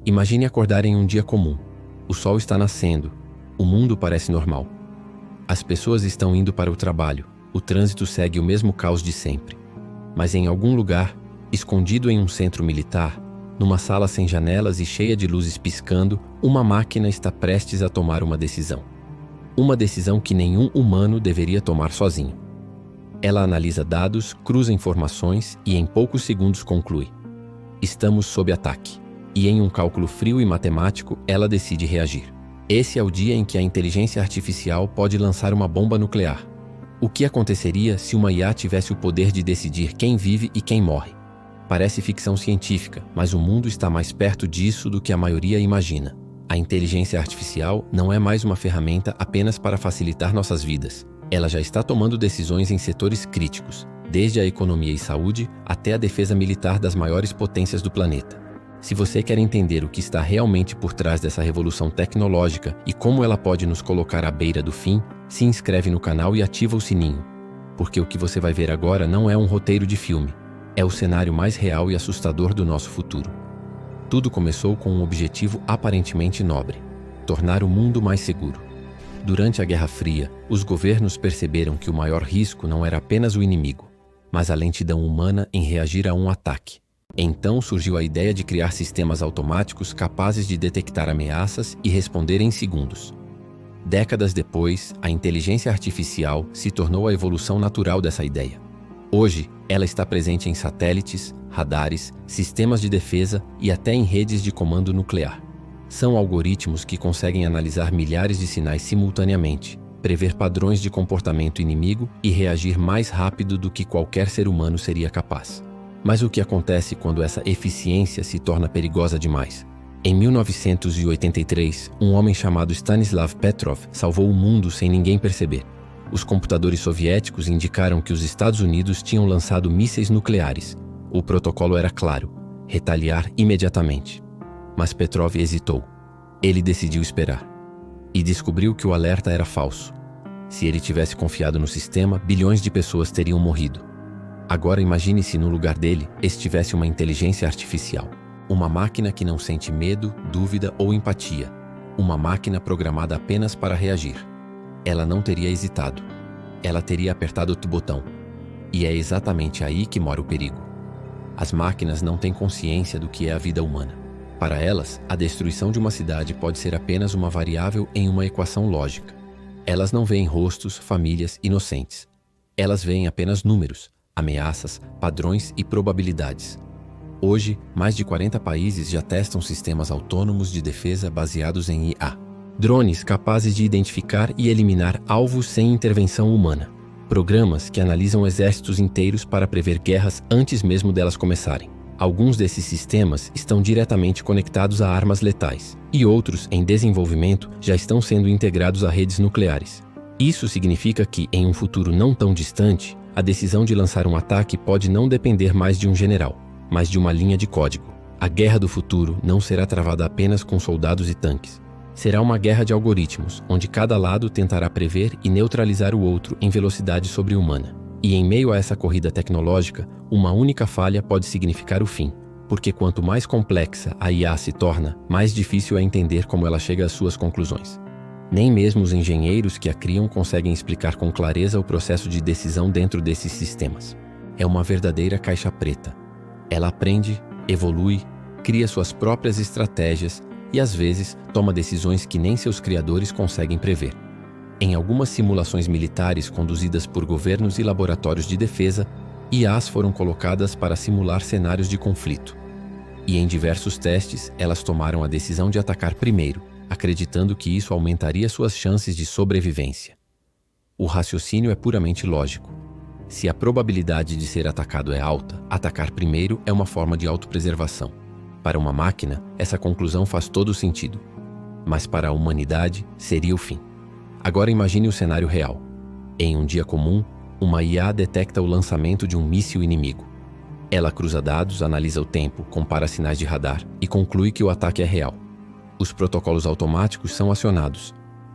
Imagine acordar em um dia comum. O sol está nascendo. O mundo parece normal. As pessoas estão indo para o trabalho. O trânsito segue o mesmo caos de sempre. Mas em algum lugar, escondido em um centro militar, numa sala sem janelas e cheia de luzes piscando, uma máquina está prestes a tomar uma decisão. Uma decisão que nenhum humano deveria tomar sozinho. Ela analisa dados, cruza informações e em poucos segundos conclui: estamos sob ataque. E em um cálculo frio e matemático, ela decide reagir. Esse é o dia em que a inteligência artificial pode lançar uma bomba nuclear. O que aconteceria se uma IA tivesse o poder de decidir quem vive e quem morre? Parece ficção científica, mas o mundo está mais perto disso do que a maioria imagina. A inteligência artificial não é mais uma ferramenta apenas para facilitar nossas vidas. Ela já está tomando decisões em setores críticos, desde a economia e saúde até a defesa militar das maiores potências do planeta. Se você quer entender o que está realmente por trás dessa revolução tecnológica e como ela pode nos colocar à beira do fim, se inscreve no canal e ativa o sininho. Porque o que você vai ver agora não é um roteiro de filme, é o cenário mais real e assustador do nosso futuro. Tudo começou com um objetivo aparentemente nobre: tornar o mundo mais seguro. Durante a Guerra Fria, os governos perceberam que o maior risco não era apenas o inimigo, mas a lentidão humana em reagir a um ataque. Então surgiu a ideia de criar sistemas automáticos capazes de detectar ameaças e responder em segundos. Décadas depois, a inteligência artificial se tornou a evolução natural dessa ideia. Hoje, ela está presente em satélites, radares, sistemas de defesa e até em redes de comando nuclear. São algoritmos que conseguem analisar milhares de sinais simultaneamente, prever padrões de comportamento inimigo e reagir mais rápido do que qualquer ser humano seria capaz. Mas o que acontece quando essa eficiência se torna perigosa demais? Em 1983, um homem chamado Stanislav Petrov salvou o mundo sem ninguém perceber. Os computadores soviéticos indicaram que os Estados Unidos tinham lançado mísseis nucleares. O protocolo era claro: retaliar imediatamente. Mas Petrov hesitou. Ele decidiu esperar. E descobriu que o alerta era falso. Se ele tivesse confiado no sistema, bilhões de pessoas teriam morrido. Agora imagine se no lugar dele estivesse uma inteligência artificial. Uma máquina que não sente medo, dúvida ou empatia. Uma máquina programada apenas para reagir. Ela não teria hesitado. Ela teria apertado o botão. E é exatamente aí que mora o perigo. As máquinas não têm consciência do que é a vida humana. Para elas, a destruição de uma cidade pode ser apenas uma variável em uma equação lógica. Elas não veem rostos, famílias, inocentes. Elas veem apenas números, ameaças, padrões e probabilidades. Hoje, mais de 40 países já testam sistemas autônomos de defesa baseados em IA. Drones capazes de identificar e eliminar alvos sem intervenção humana. Programas que analisam exércitos inteiros para prever guerras antes mesmo delas começarem. Alguns desses sistemas estão diretamente conectados a armas letais, e outros, em desenvolvimento, já estão sendo integrados a redes nucleares. Isso significa que, em um futuro não tão distante, a decisão de lançar um ataque pode não depender mais de um general, mas de uma linha de código. A guerra do futuro não será travada apenas com soldados e tanques. Será uma guerra de algoritmos, onde cada lado tentará prever e neutralizar o outro em velocidade sobre-humana. E em meio a essa corrida tecnológica, uma única falha pode significar o fim, porque quanto mais complexa a IA se torna, mais difícil é entender como ela chega às suas conclusões. Nem mesmo os engenheiros que a criam conseguem explicar com clareza o processo de decisão dentro desses sistemas. É uma verdadeira caixa preta. Ela aprende, evolui, cria suas próprias estratégias e, às vezes, toma decisões que nem seus criadores conseguem prever. Em algumas simulações militares conduzidas por governos e laboratórios de defesa, IAs foram colocadas para simular cenários de conflito. E em diversos testes, elas tomaram a decisão de atacar primeiro, acreditando que isso aumentaria suas chances de sobrevivência. O raciocínio é puramente lógico. Se a probabilidade de ser atacado é alta, atacar primeiro é uma forma de autopreservação. Para uma máquina, essa conclusão faz todo sentido. Mas para a humanidade, seria o fim. Agora imagine o cenário real. Em um dia comum, uma IA detecta o lançamento de um míssil inimigo. Ela cruza dados, analisa o tempo, compara sinais de radar e conclui que o ataque é real. Os protocolos automáticos são acionados.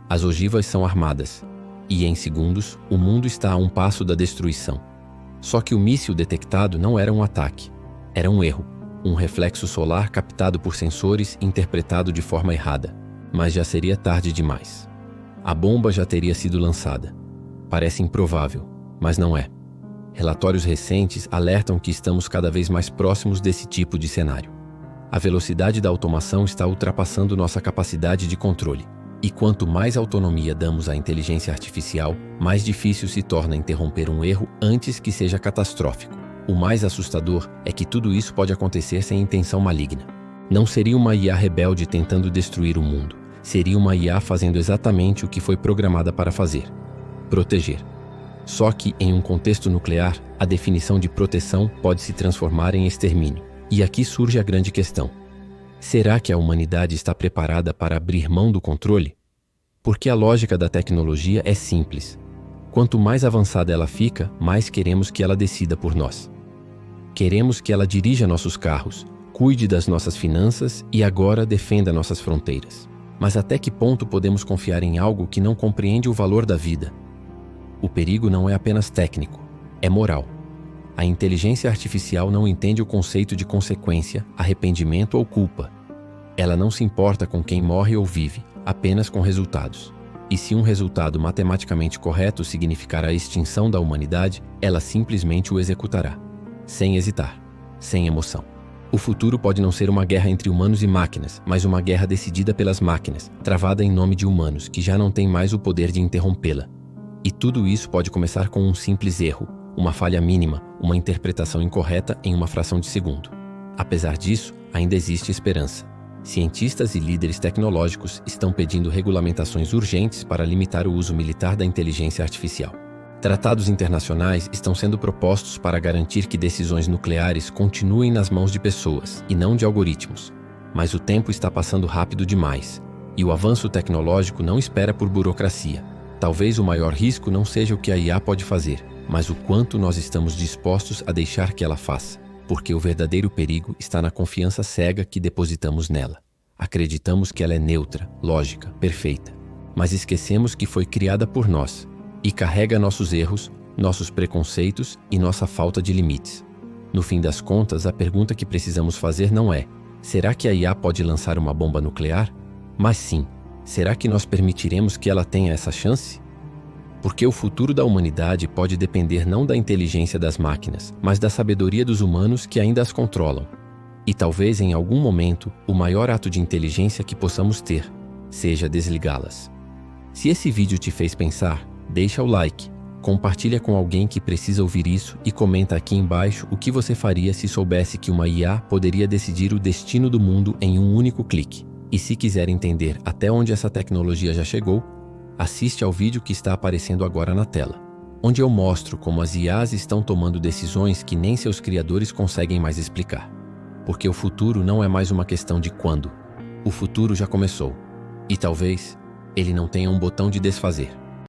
As ogivas são armadas. E em segundos, o mundo está a um passo da destruição. Só que o míssil detectado não era um ataque. Era um erro. um reflexo solar captado por sensores e interpretado de forma errada. Mas já seria tarde demais. A bomba já teria sido lançada. Parece improvável, mas não é. Relatórios recentes alertam que estamos cada vez mais próximos desse tipo de cenário. A velocidade da automação está ultrapassando nossa capacidade de controle. E quanto mais autonomia damos à inteligência artificial, mais difícil se torna interromper um erro antes que seja catastrófico. O mais assustador é que tudo isso pode acontecer sem intenção maligna. Não seria uma IA rebelde tentando destruir o mundo. Seria uma IA fazendo exatamente o que foi programada para fazer: proteger. Só que, em um contexto nuclear, a definição de proteção pode se transformar em extermínio. E aqui surge a grande questão. Será que a humanidade está preparada para abrir mão do controle? Porque a lógica da tecnologia é simples. Quanto mais avançada ela fica, mais queremos que ela decida por nós. Queremos que ela dirija nossos carros, cuide das nossas finanças e agora defenda nossas fronteiras. Mas até que ponto podemos confiar em algo que não compreende o valor da vida? O perigo não é apenas técnico, é moral. A inteligência artificial não entende o conceito de consequência, arrependimento ou culpa. Ela não se importa com quem morre ou vive, apenas com resultados. E se um resultado matematicamente correto significar a extinção da humanidade, ela simplesmente o executará, sem hesitar, sem emoção. O futuro pode não ser uma guerra entre humanos e máquinas, mas uma guerra decidida pelas máquinas, travada em nome de humanos que já não têm mais o poder de interrompê-la. E tudo isso pode começar com um simples erro, uma falha mínima, uma interpretação incorreta em uma fração de segundo. Apesar disso, ainda existe esperança. Cientistas e líderes tecnológicos estão pedindo regulamentações urgentes para limitar o uso militar da inteligência artificial. Tratados internacionais estão sendo propostos para garantir que decisões nucleares continuem nas mãos de pessoas e não de algoritmos. Mas o tempo está passando rápido demais, e o avanço tecnológico não espera por burocracia. Talvez o maior risco não seja o que a IA pode fazer, mas o quanto nós estamos dispostos a deixar que ela faça, porque o verdadeiro perigo está na confiança cega que depositamos nela. Acreditamos que ela é neutra, lógica, perfeita, mas esquecemos que foi criada por nós e carrega nossos erros, nossos preconceitos e nossa falta de limites. No fim das contas, a pergunta que precisamos fazer não é: será que a IA pode lançar uma bomba nuclear? Mas sim, será que nós permitiremos que ela tenha essa chance? Porque o futuro da humanidade pode depender não da inteligência das máquinas, mas da sabedoria dos humanos que ainda as controlam. E talvez em algum momento, o maior ato de inteligência que possamos ter seja desligá-las. Se esse vídeo te fez pensar, deixa o like, compartilha com alguém que precisa ouvir isso e comenta aqui embaixo o que você faria se soubesse que uma IA poderia decidir o destino do mundo em um único clique. E se quiser entender até onde essa tecnologia já chegou, assiste ao vídeo que está aparecendo agora na tela, onde eu mostro como as IAs estão tomando decisões que nem seus criadores conseguem mais explicar. Porque o futuro não é mais uma questão de quando. O futuro já começou. E talvez ele não tenha um botão de desfazer.